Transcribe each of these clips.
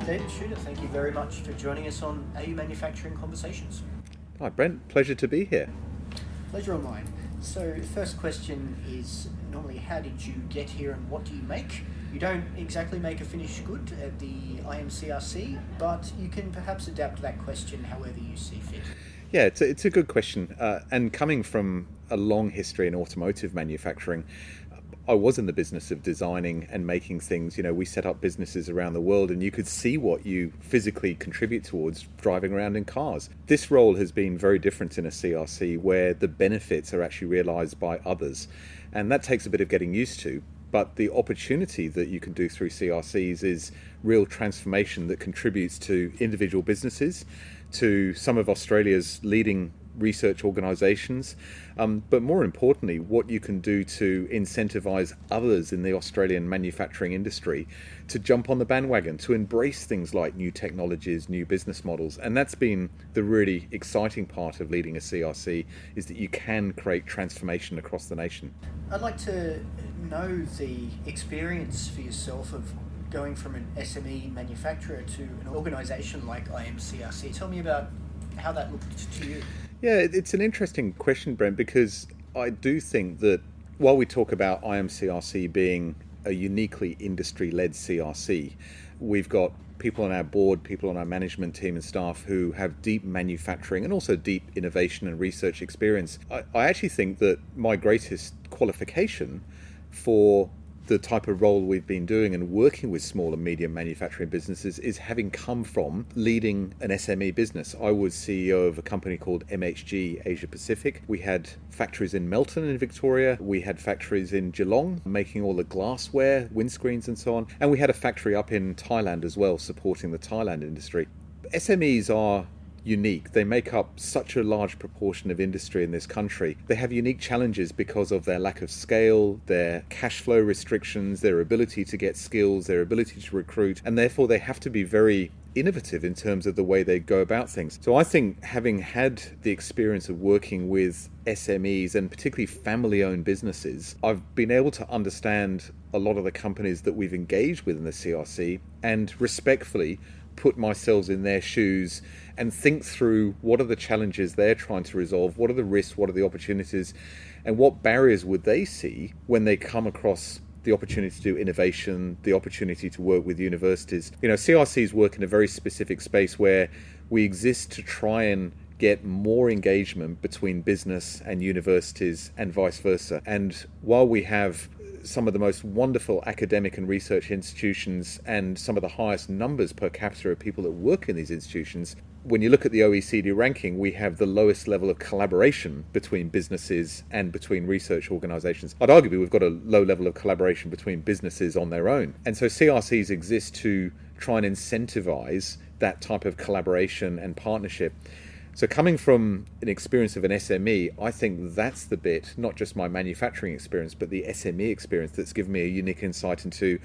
David Chuter, thank you very much for joining us on AU Manufacturing Conversations. Hi Brent, pleasure to be here. Pleasure of mine. So the first question is normally how did you get here and what do you make? You don't exactly make a finished good at the IMCRC, but you can perhaps adapt that question however you see fit. Yeah, it's a good question. And coming from a long history in automotive manufacturing, I was in the business of designing and making things. You know, we set up businesses around the world and you could see what you physically contribute towards driving around in cars. This role has been very different in a CRC where the benefits are actually realised by others. And that takes a bit of getting used to. But the opportunity that you can do through CRCs is real transformation that contributes to individual businesses, to some of Australia's leading research organisations, but more importantly, what you can do to incentivise others in the Australian manufacturing industry to jump on the bandwagon, to embrace things like new technologies, new business models. And that's been the really exciting part of leading a CRC, is that you can create transformation across the nation. I'd like to know the experience for yourself of going from an SME manufacturer to an organisation like IMCRC. Tell me about how that looked to you. Yeah, it's an interesting question, Brent, because I do think that while we talk about IMCRC being a uniquely industry-led CRC, we've got people on our board, people on our management team and staff who have deep manufacturing and also deep innovation and research experience. I actually think that my greatest qualification for the type of role we've been doing and working with small and medium manufacturing businesses is having come from leading an SME business. I was CEO of a company called MHG Asia Pacific. We had factories in Melton in Victoria. We had factories in Geelong making all the glassware, windscreens and so on. And we had a factory up in Thailand as well, supporting the Thailand industry. SMEs are unique. They make up such a large proportion of industry in this country. They have unique challenges because of their lack of scale, their cash flow restrictions, their ability to get skills, their ability to recruit, and therefore they have to be very innovative in terms of the way they go about things. So I think having had the experience of working with SMEs and particularly family-owned businesses, I've been able to understand a lot of the companies that we've engaged with in the CRC and respectfully put myself in their shoes and think through what are the challenges they're trying to resolve, what are the risks, what are the opportunities, and what barriers would they see when they come across the opportunity to do innovation, the opportunity to work with universities. You know, CRCs work in a very specific space where we exist to try and get more engagement between business and universities and vice versa. And while we have some of the most wonderful academic and research institutions and some of the highest numbers per capita of people that work in these institutions, when you look at the OECD ranking, we have the lowest level of collaboration between businesses and between research organisations. I'd argue we've got a low level of collaboration between businesses on their own. And so CRCs exist to try and incentivise that type of collaboration and partnership. So coming from an experience of an SME, I think that's the bit, not just my manufacturing experience, but the SME experience that's given me a unique insight into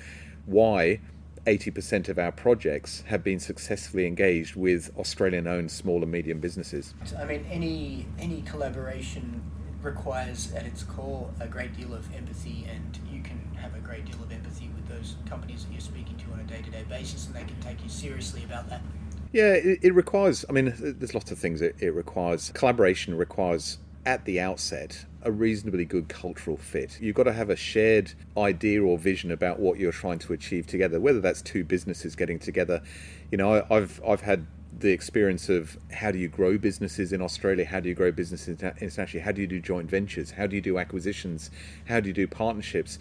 why 80% of our projects have been successfully engaged with Australian-owned small and medium businesses. I mean, any collaboration requires at its core a great deal of empathy, and you can have a great deal of empathy with those companies that you're speaking to on a day-to-day basis, and they can take you seriously about that. Yeah, it requires, I mean, there's lots of things it requires. Collaboration requires, at the outset, a reasonably good cultural fit. You've got to have a shared idea or vision about what you're trying to achieve together, whether that's two businesses getting together. You know, I've had the experience of how do you grow businesses in Australia, how do you grow businesses internationally, how do you do joint ventures, how do you do acquisitions, how do you do partnerships?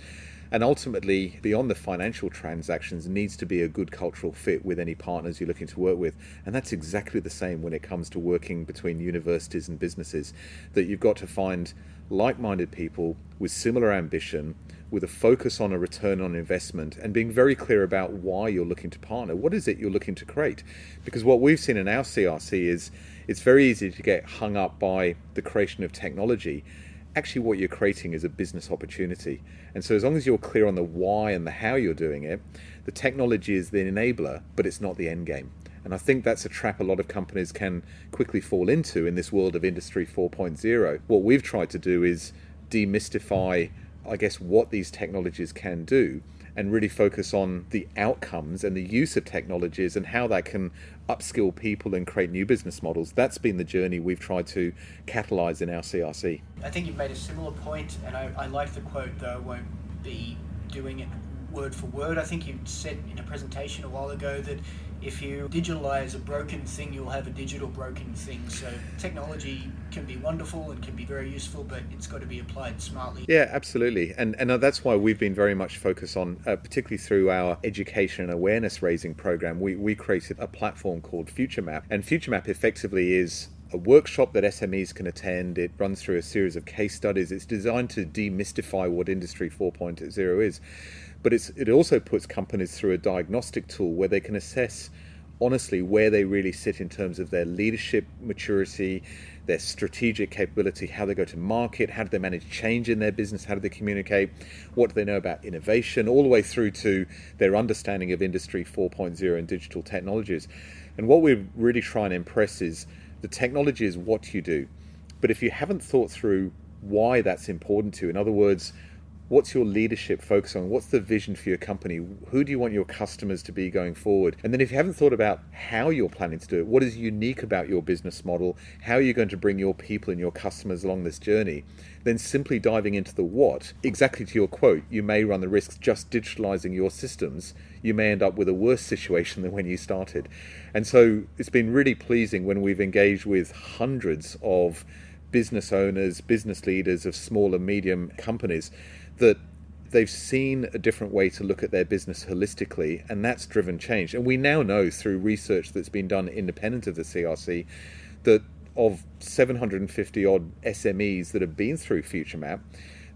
And ultimately, beyond the financial transactions, needs to be a good cultural fit with any partners you're looking to work with. And that's exactly the same when it comes to working between universities and businesses, that you've got to find like-minded people with similar ambition, with a focus on a return on investment, and being very clear about why you're looking to partner. What is it you're looking to create? Because what we've seen in our CRC is it's very easy to get hung up by the creation of technology. Actually, what you're creating is a business opportunity. And so as long as you're clear on the why and the how you're doing it, the technology is the enabler, but it's not the end game. And I think that's a trap a lot of companies can quickly fall into in this world of Industry 4.0. What we've tried to do is demystify, I guess, what these technologies can do and really focus on the outcomes and the use of technologies and how that can upskill people and create new business models. That's been the journey we've tried to catalyse in our CRC. I think you've made a similar point, and I like the quote, though I won't be doing it word for word. I think you said in a presentation a while ago that if you digitalize a broken thing, you'll have a digital broken thing. So technology can be wonderful and can be very useful, but it's got to be applied smartly. Yeah, absolutely. And that's why we've been very much focused on, particularly through our education and awareness raising program, we created a platform called FutureMap. And FutureMap effectively is a workshop that SMEs can attend. It runs through a series of case studies. It's designed to demystify what Industry 4.0 is. But it also puts companies through a diagnostic tool where they can assess honestly where they really sit in terms of their leadership maturity, their strategic capability, how they go to market, how do they manage change in their business, how do they communicate, what do they know about innovation, all the way through to their understanding of Industry 4.0 and digital technologies. And what we really try and impress is the technology is what you do. But if you haven't thought through why that's important to you, in other words, what's your leadership focus on? What's the vision for your company? Who do you want your customers to be going forward? And then if you haven't thought about how you're planning to do it, what is unique about your business model? How are you going to bring your people and your customers along this journey? Then simply diving into the what, exactly to your quote, you may run the risk just digitalizing your systems. You may end up with a worse situation than when you started. And so it's been really pleasing when we've engaged with hundreds of business owners, business leaders of small and medium companies, that they've seen a different way to look at their business holistically, and that's driven change. And we now know through research that's been done independent of the CRC that of 750 odd SMEs that have been through FutureMap,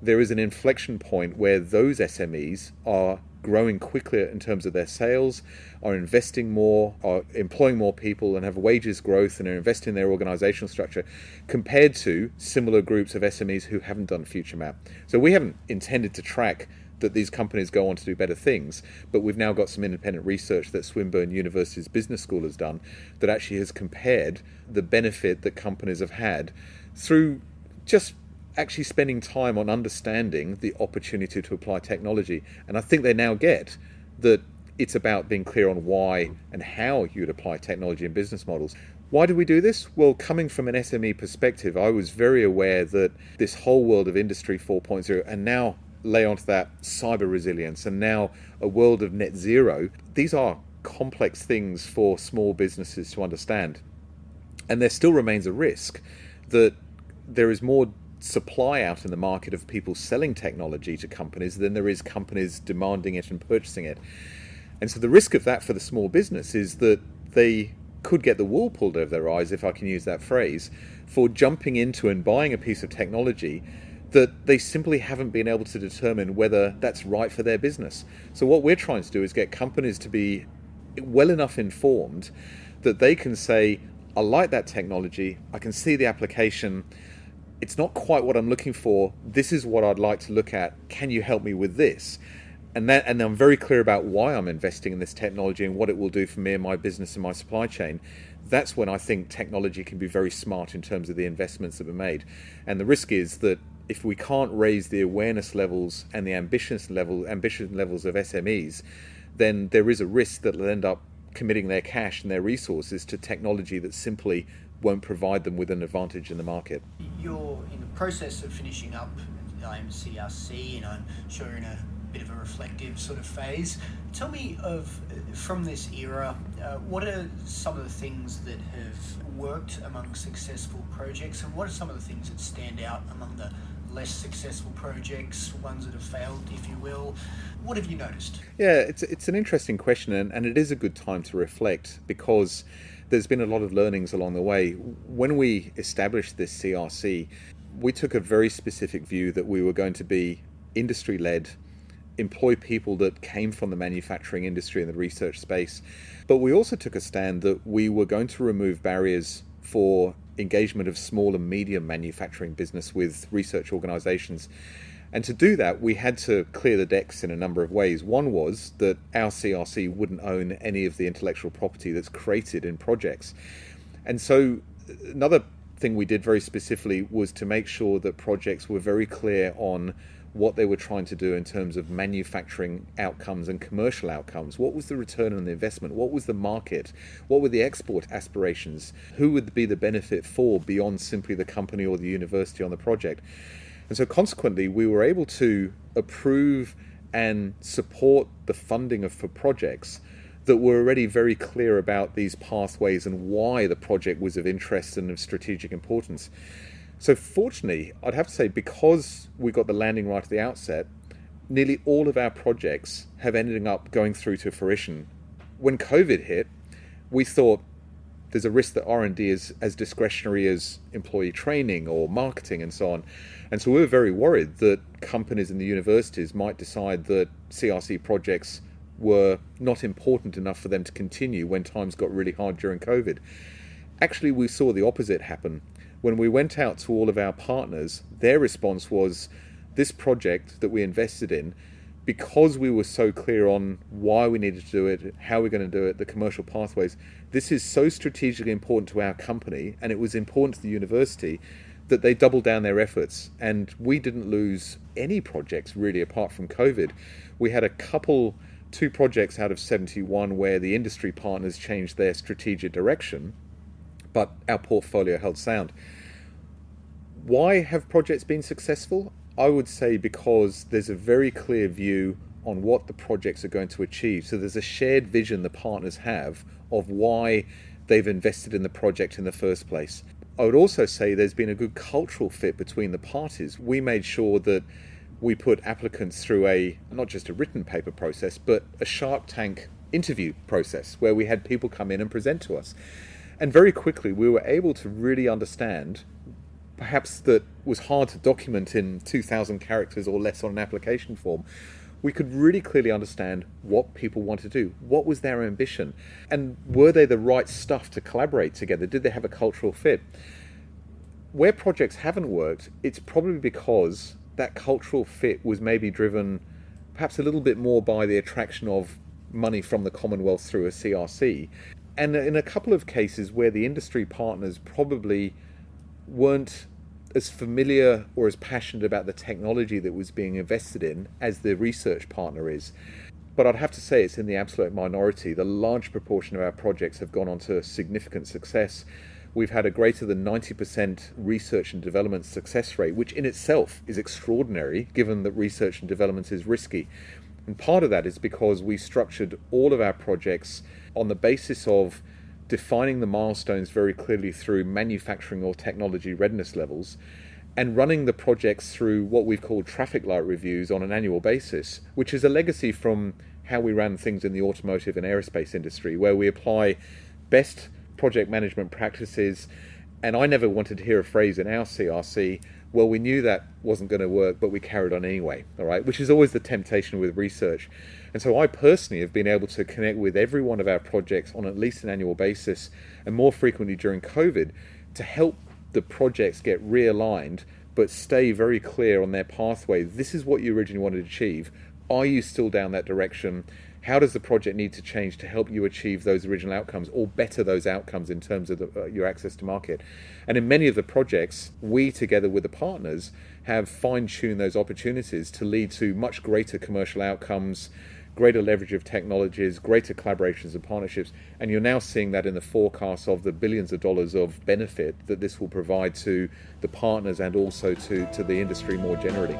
there is an inflection point where those SMEs are growing quicker in terms of their sales, are investing more, are employing more people and have wages growth and are investing in their organizational structure compared to similar groups of SMEs who haven't done FutureMap. So we haven't intended to track that these companies go on to do better things, but we've now got some independent research that Swinburne University's Business School has done that actually has compared the benefit that companies have had through just actually spending time on understanding the opportunity to apply technology. And I think they now get that it's about being clear on why and how you'd apply technology in business models. Why do we do this? Well, coming from an SME perspective, I was very aware that this whole world of Industry 4.0 and now lay onto that cyber resilience and now a world of net zero, these are complex things for small businesses to understand. And there still remains a risk that there is more supply out in the market of people selling technology to companies than there is companies demanding it and purchasing it. And so the risk of that for the small business is that they could get the wool pulled over their eyes, if I can use that phrase, for jumping into and buying a piece of technology that they simply haven't been able to determine whether that's right for their business. So what we're trying to do is get companies to be well enough informed that they can say, I like that technology, I can see the application, it's not quite what I'm looking for, this is what I'd like to look at, can you help me with this? And I'm very clear about why I'm investing in this technology and what it will do for me and my business and my supply chain. That's when I think technology can be very smart in terms of the investments that are made. And the risk is that if we can't raise the awareness levels and the ambition levels of SMEs, then there is a risk that they'll end up committing their cash and their resources to technology that simply won't provide them with an advantage in the market. You're in the process of finishing up IMCRC, and I'm sure you're in a bit of a reflective sort of phase. Tell me from this era, what are some of the things that have worked among successful projects, and what are some of the things that stand out among the less successful projects, ones that have failed, if you will? What have you noticed? Yeah, it's an interesting question, and it is a good time to reflect because there's been a lot of learnings along the way. When we established this CRC, we took a very specific view that we were going to be industry-led, employ people that came from the manufacturing industry and the research space. But we also took a stand that we were going to remove barriers for engagement of small and medium manufacturing business with research organizations. And to do that, we had to clear the decks in a number of ways. One was that our CRC wouldn't own any of the intellectual property that's created in projects. And so another thing we did very specifically was to make sure that projects were very clear on what they were trying to do in terms of manufacturing outcomes and commercial outcomes. What was the return on the investment? What was the market? What were the export aspirations? Who would be the benefit for beyond simply the company or the university on the project? And so consequently, we were able to approve and support the funding for projects that were already very clear about these pathways and why the project was of interest and of strategic importance. So fortunately, I'd have to say, because we got the landing right at the outset, nearly all of our projects have ended up going through to fruition. When COVID hit, we thought there's a risk that R&D is as discretionary as employee training or marketing and so on. And so we were very worried that companies and the universities might decide that CRC projects were not important enough for them to continue when times got really hard during COVID. Actually, we saw the opposite happen. When we went out to all of our partners, their response was, this project that we invested in, because we were so clear on why we needed to do it, how we're going to do it, the commercial pathways, this is so strategically important to our company, and it was important to the university, that they doubled down their efforts. And we didn't lose any projects really apart from COVID. We had two projects out of 71 where the industry partners changed their strategic direction, but our portfolio held sound. Why have projects been successful? I would say because there's a very clear view on what the projects are going to achieve. So there's a shared vision the partners have of why they've invested in the project in the first place. I would also say there's been a good cultural fit between the parties. We made sure that we put applicants through not just a written paper process, but a Shark Tank interview process where we had people come in and present to us. And very quickly we were able to really understand, perhaps that was hard to document in 2,000 characters or less on an application form, we could really clearly understand what people want to do. What was their ambition? And were they the right stuff to collaborate together? Did they have a cultural fit? Where projects haven't worked, it's probably because that cultural fit was maybe driven perhaps a little bit more by the attraction of money from the Commonwealth through a CRC. And in a couple of cases where the industry partners probably weren't as familiar or as passionate about the technology that was being invested in as the research partner is. But I'd have to say it's in the absolute minority. The large proportion of our projects have gone on to significant success. We've had a greater than 90% research and development success rate, which in itself is extraordinary, given that research and development is risky. And part of that is because we structured all of our projects on the basis of defining the milestones very clearly through manufacturing or technology readiness levels, and running the projects through what we've called traffic light reviews on an annual basis, which is a legacy from how we ran things in the automotive and aerospace industry, where we apply best project management practices. And I never wanted to hear a phrase in our CRC, well, we knew that wasn't going to work, but we carried on anyway, all right, which is always the temptation with research. And so I personally have been able to connect with every one of our projects on at least an annual basis, and more frequently during COVID, to help the projects get realigned, but stay very clear on their pathway. This is what you originally wanted to achieve. Are you still down that direction? How does the project need to change to help you achieve those original outcomes or better those outcomes in terms of your access to market? And in many of the projects, we together with the partners have fine-tuned those opportunities to lead to much greater commercial outcomes, greater leverage of technologies, greater collaborations and partnerships. And you're now seeing that in the forecast of the billions of dollars of benefit that this will provide to the partners and also to the industry more generally.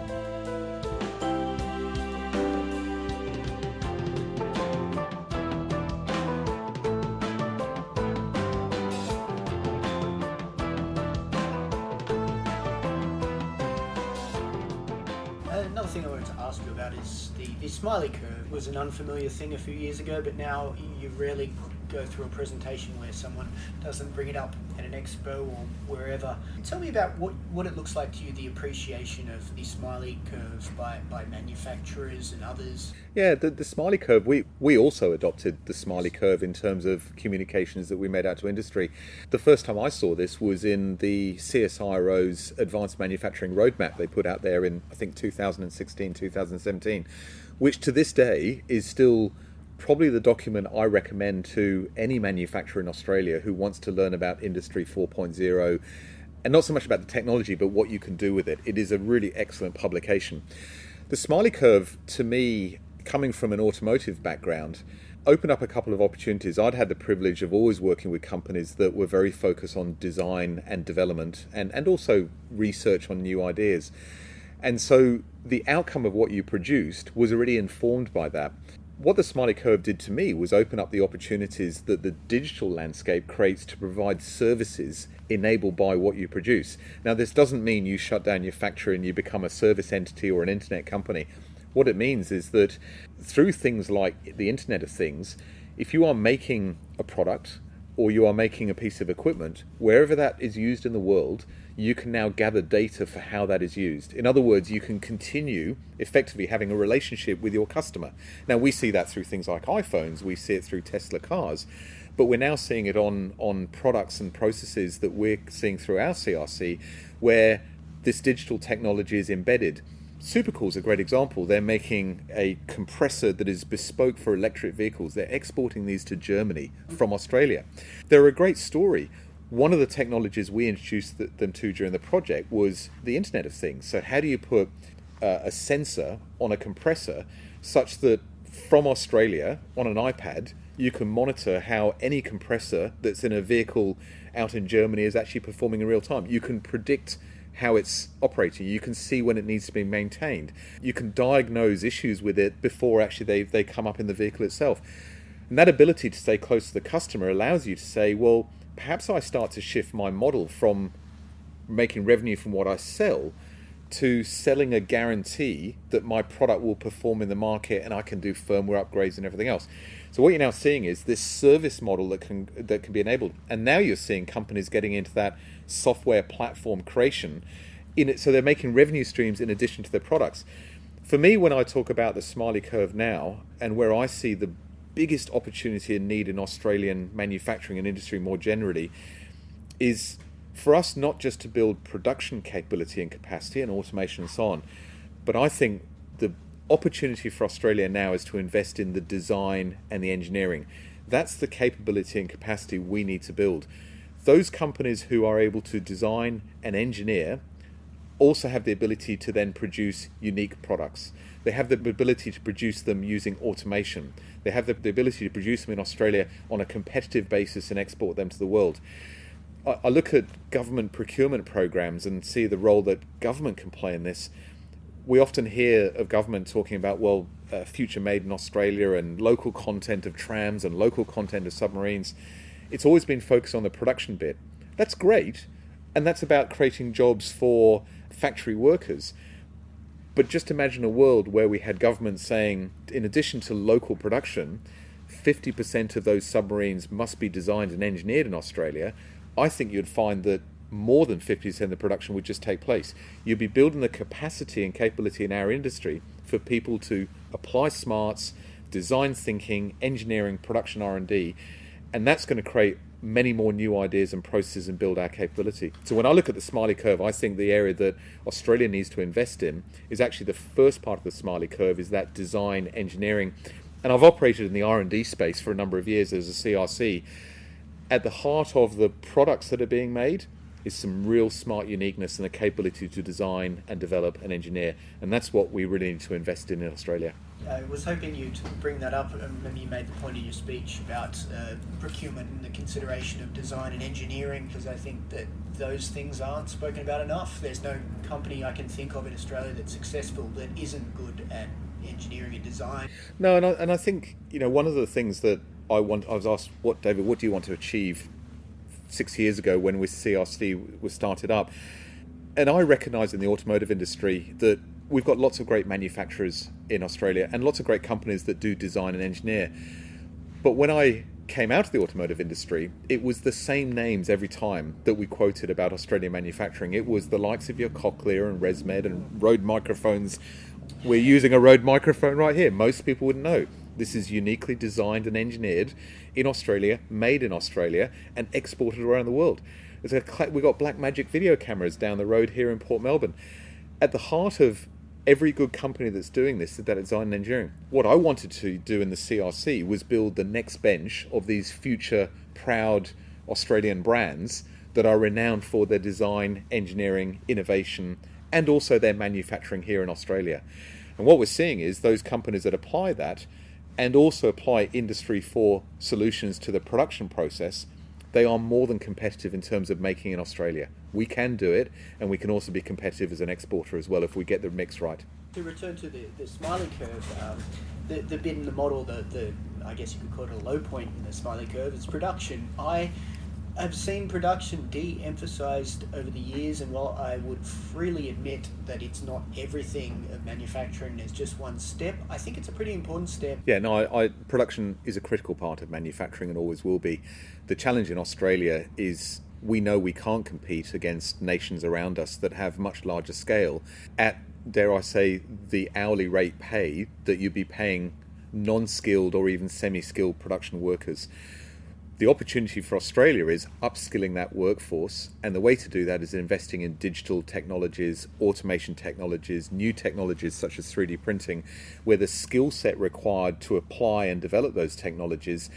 Another thing I wanted to ask you about is the smiley curve was an unfamiliar thing a few years ago, but now you rarely go through a presentation where someone doesn't bring it up at an expo or wherever. Tell me about what it looks like to you, the appreciation of the smiley curve by manufacturers and others. Yeah, the smiley curve, we also adopted the smiley curve in terms of communications that we made out to industry. The first time I saw this was in the CSIRO's Advanced Manufacturing Roadmap they put out there in, I think, 2016, 2017, which to this day is still probably the document I recommend to any manufacturer in Australia who wants to learn about Industry 4.0, and not so much about the technology, but what you can do with it. It is a really excellent publication. The smiley curve, to me, coming from an automotive background, opened up a couple of opportunities. I'd had the privilege of always working with companies that were very focused on design and development and also research on new ideas. And so the outcome of what you produced was already informed by that. What the smiley curve did to me was open up the opportunities that the digital landscape creates to provide services enabled by what you produce. Now, this doesn't mean you shut down your factory and you become a service entity or an internet company. What it means is that through things like the Internet of Things, if you are making a product or you are making a piece of equipment, wherever that is used in the world, you can now gather data for how that is used. In other words, you can continue effectively having a relationship with your customer. Now, we see that through things like iPhones, we see it through Tesla cars, but we're now seeing it on products and processes that we're seeing through our CRC, where this digital technology is embedded. Supercool is a great example. They're making a compressor that is bespoke for electric vehicles. They're exporting these to Germany from Australia. They're a great story. One of the technologies we introduced them to during the project was the Internet of Things. So how do you put a sensor on a compressor such that from Australia on an iPad you can monitor how any compressor that's in a vehicle out in Germany is actually performing in real time. You can predict how it's operating. You can see when it needs to be maintained. You can diagnose issues with it before actually they come up in the vehicle itself. And that ability to stay close to the customer allows you to say, well, perhaps I start to shift my model from making revenue from what I sell to selling a guarantee that my product will perform in the market and I can do firmware upgrades and everything else. So what you're now seeing is this service model that can be enabled. And now you're seeing companies getting into that software platform creation in it, so they're making revenue streams in addition to their products. For me, when I talk about the smiley curve now and where I see the biggest opportunity and need in Australian manufacturing and industry more generally is for us not just to build production capability and capacity and automation and so on, but I think the opportunity for Australia now is to invest in the design and the engineering. That's the capability and capacity we need to build. Those companies who are able to design and engineer also have the ability to then produce unique products. They have the ability to produce them using automation. They have the ability to produce them in Australia on a competitive basis and export them to the world. I look at government procurement programs and see the role that government can play in this. We often hear of government talking about, well, future made in Australia and local content of trams and local content of submarines. It's always been focused on the production bit. That's great, and that's about creating jobs for factory workers. But just imagine a world where we had government saying, in addition to local production, 50% of those submarines must be designed and engineered in Australia. I think you'd find that more than 50% of the production would just take place. You'd be building the capacity and capability in our industry for people to apply smarts, design thinking, engineering, production R&D, and that's going to create many more new ideas and processes and build our capability. So when I look at the smiley curve, I think the area that Australia needs to invest in is actually the first part of the smiley curve is that design engineering. And I've operated in the R&D space for a number of years as a CRC. At the heart of the products that are being made is some real smart uniqueness and the capability to design and develop and engineer. And that's what we really need to invest in Australia. I was hoping you'd bring that up when you made the point in your speech about procurement and the consideration of design and engineering, because I think that those things aren't spoken about enough. There's no company I can think of in Australia that's successful that isn't good at engineering and design. No, and I think, one of the things that I was asked, David, what do you want to achieve 6 years ago when CRC was started up? And I recognise in the automotive industry that we've got lots of great manufacturers in Australia and lots of great companies that do design and engineer. But when I came out of the automotive industry, it was the same names every time that we quoted about Australian manufacturing. It was the likes of your Cochlear and ResMed and Rode microphones. We're using a Rode microphone right here. Most people wouldn't know. This is uniquely designed and engineered in Australia, made in Australia, and exported around the world. We've got Blackmagic video cameras down the road here in Port Melbourne. At the heart of every good company that's doing this is that design and engineering. What I wanted to do in the CRC was build the next bench of these future proud Australian brands that are renowned for their design, engineering, innovation, and also their manufacturing here in Australia. And what we're seeing is those companies that apply that and also apply Industry 4 solutions to the production process, they are more than competitive in terms of making in Australia. We can do it, and we can also be competitive as an exporter as well if we get the mix right. To return to the smiley curve, the bit in the model, the I guess you could call it a low point in the smiley curve, is production. I've seen production de-emphasised over the years, and while I would freely admit that it's not everything of manufacturing, there's just one step, I think it's a pretty important step. Yeah, no, production is a critical part of manufacturing and always will be. The challenge in Australia is we know we can't compete against nations around us that have much larger scale at, dare I say, the hourly rate pay that you'd be paying non-skilled or even semi-skilled production workers. The opportunity for Australia is upskilling that workforce, and the way to do that is investing in digital technologies, automation technologies, new technologies such as 3D printing, where the skill set required to apply and develop those technologies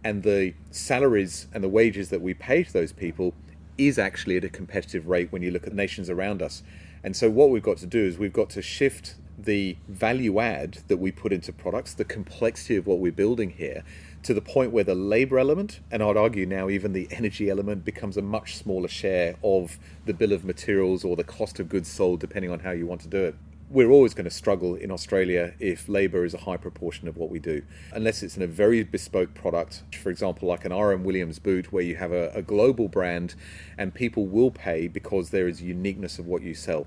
and the salaries and the wages that we pay to those people is actually at a competitive rate when you look at nations around us. And so what we've got to do is we've got to shift the value add that we put into products, the complexity of what we're building here, to the point where the labour element, and I'd argue now even the energy element, becomes a much smaller share of the bill of materials or the cost of goods sold, depending on how you want to do it. We're always going to struggle in Australia if labour is a high proportion of what we do, unless it's in a very bespoke product, for example, like an R.M. Williams boot, where you have a global brand and people will pay because there is uniqueness of what you sell.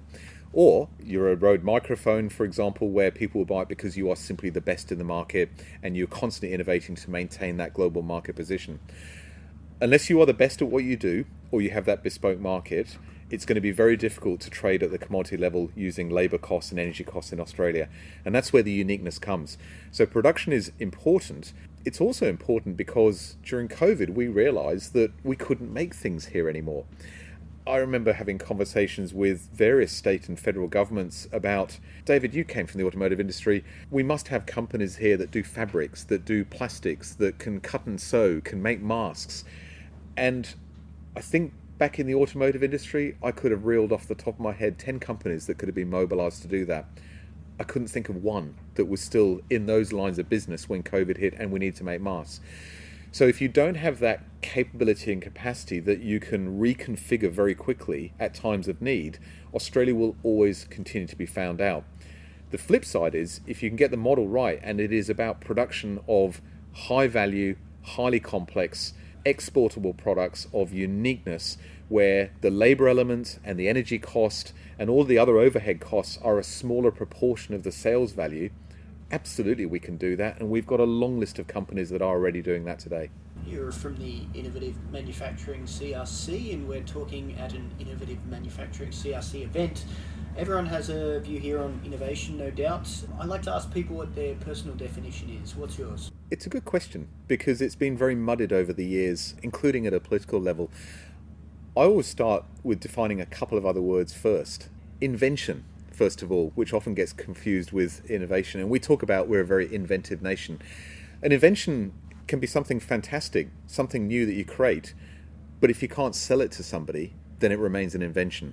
Or you're a Rode microphone, for example, where people will buy it because you are simply the best in the market and you're constantly innovating to maintain that global market position. Unless you are the best at what you do, or you have that bespoke market, it's going to be very difficult to trade at the commodity level using labour costs and energy costs in Australia. And that's where the uniqueness comes. So production is important. It's also important because during COVID, we realised that we couldn't make things here anymore. I remember having conversations with various state and federal governments about, David, you came from the automotive industry, we must have companies here that do fabrics, that do plastics, that can cut and sew, can make masks. And I think back in the automotive industry, I could have reeled off the top of my head 10 companies that could have been mobilised to do that. I couldn't think of one that was still in those lines of business when COVID hit and we need to make masks. So if you don't have that capability and capacity that you can reconfigure very quickly at times of need, Australia will always continue to be found out. The flip side is, if you can get the model right, and it is about production of high value, highly complex, exportable products of uniqueness, where the labour element and the energy cost and all the other overhead costs are a smaller proportion of the sales value, absolutely we can do that, and we've got a long list of companies that are already doing that today. You're from the Innovative Manufacturing CRC, and we're talking at an Innovative Manufacturing CRC event. Everyone has a view here on innovation, no doubt. I like to ask people what their personal definition is. What's yours? It's a good question, because it's been very muddied over the years, including at a political level. I always start with defining a couple of other words first. Invention, first of all, which often gets confused with innovation. And we talk about we're a very inventive nation. An invention can be something fantastic, something new that you create, but if you can't sell it to somebody, then it remains an invention.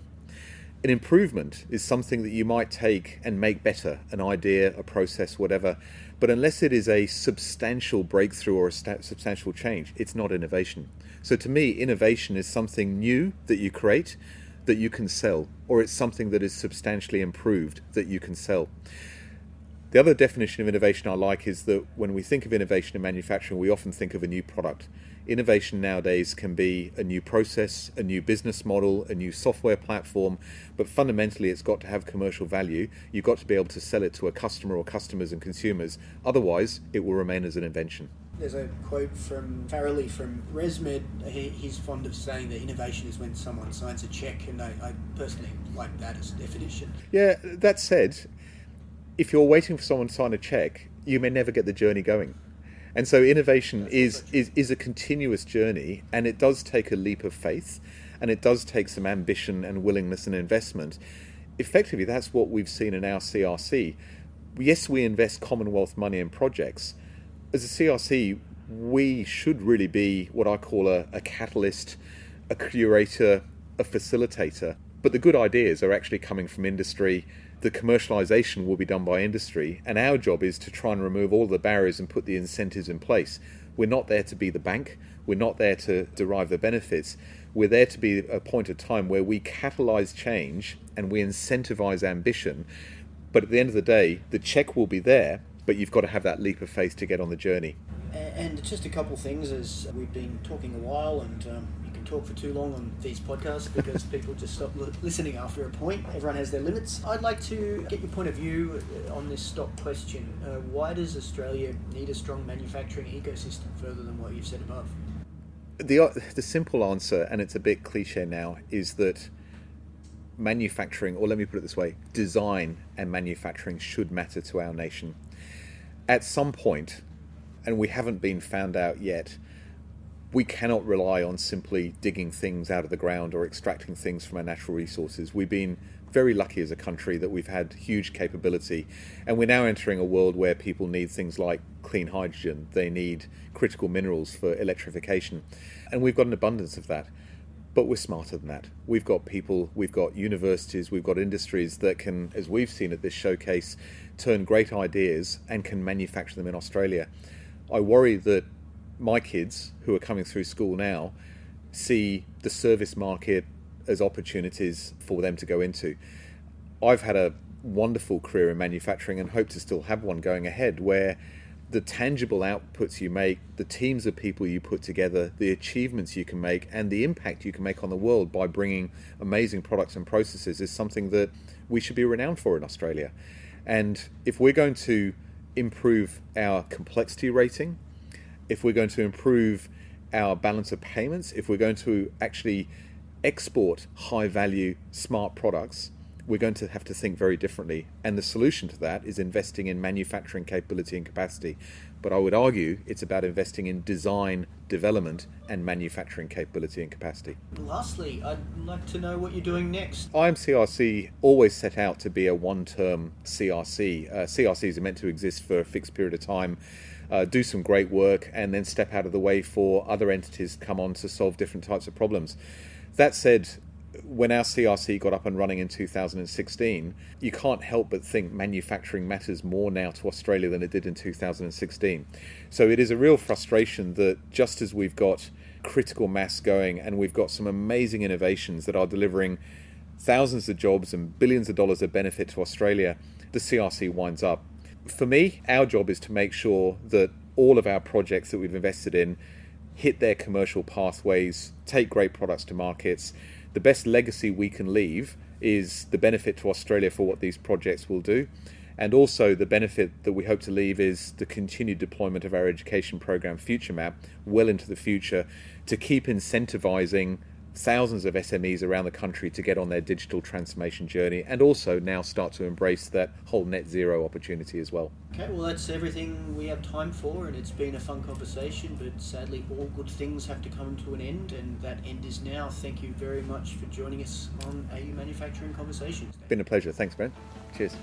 An improvement is something that you might take and make better, an idea, a process, whatever, but unless it is a substantial breakthrough or a substantial change, it's not innovation. So to me, innovation is something new that you create, that you can sell, or it's something that is substantially improved that you can sell. The other definition of innovation I like is that when we think of innovation in manufacturing, we often think of a new product. Innovation nowadays can be a new process, a new business model, a new software platform, but fundamentally it's got to have commercial value. You've got to be able to sell it to a customer or customers and consumers. Otherwise, it will remain as an invention. There's a quote from Farrelly from ResMed. He's fond of saying that innovation is when someone signs a cheque, and I personally like that as a definition. Yeah, that said, if you're waiting for someone to sign a cheque, you may never get the journey going. And so innovation is a continuous journey, and it does take a leap of faith, and it does take some ambition and willingness and investment. Effectively, that's what we've seen in our CRC. Yes, we invest Commonwealth money in projects. As a CRC, we should really be what I call a catalyst, a curator, a facilitator. But the good ideas are actually coming from industry. the commercialization will be done by industry, and our job is to try and remove all the barriers and put the incentives in place. We're not there to be the bank. We're not there to derive the benefits. We're there to be a point of time where we catalyse change and we incentivize ambition. But at the end of the day, the check will be there, but you've got to have that leap of faith to get on the journey. And just a couple of things, as we've been talking a while, and you can talk for too long on these podcasts because people just stop listening after a point. Everyone has their limits. I'd like to get your point of view on this stock question. Why does Australia need a strong manufacturing ecosystem further than what you've said above? The simple answer, and it's a bit cliche now, is that manufacturing, or let me put it this way, design and manufacturing should matter to our nation. At some point, and we haven't been found out yet, we cannot rely on simply digging things out of the ground or extracting things from our natural resources. We've been very lucky as a country that we've had huge capability, and we're now entering a world where people need things like clean hydrogen, they need critical minerals for electrification, and we've got an abundance of that. But we're smarter than that. We've got people, we've got universities, we've got industries that can, as we've seen at this showcase, turn great ideas and can manufacture them in Australia. I worry that my kids, who are coming through school now, see the service market as opportunities for them to go into. I've had a wonderful career in manufacturing and hope to still have one going ahead, where the tangible outputs you make, the teams of people you put together, the achievements you can make, and the impact you can make on the world by bringing amazing products and processes is something that we should be renowned for in Australia. And if we're going to improve our complexity rating, if we're going to improve our balance of payments, if we're going to actually export high value smart products, we're going to have to think very differently. And the solution to that is investing in manufacturing capability and capacity. But I would argue it's about investing in design, development, and manufacturing capability and capacity. Lastly, I'd like to know what you're doing next. IMCRC always set out to be a one-term CRC. CRCs are meant to exist for a fixed period of time, do some great work, and then step out of the way for other entities to come on to solve different types of problems. That said, when our CRC got up and running in 2016, you can't help but think manufacturing matters more now to Australia than it did in 2016. So it is a real frustration that just as we've got critical mass going and we've got some amazing innovations that are delivering thousands of jobs and billions of dollars of benefit to Australia, the CRC winds up. For me, our job is to make sure that all of our projects that we've invested in hit their commercial pathways, take great products to markets. The best legacy we can leave is the benefit to Australia for what these projects will do. And also the benefit that we hope to leave is the continued deployment of our education program FutureMap well into the future to keep incentivising thousands of SMEs around the country to get on their digital transformation journey, and also now start to embrace that whole net zero opportunity as well. Okay, well that's everything we have time for, and it's been a fun conversation, but sadly all good things have to come to an end, and that end is now. Thank you very much for joining us on AU Manufacturing Conversations. Been a pleasure. Thanks, Brent. Cheers.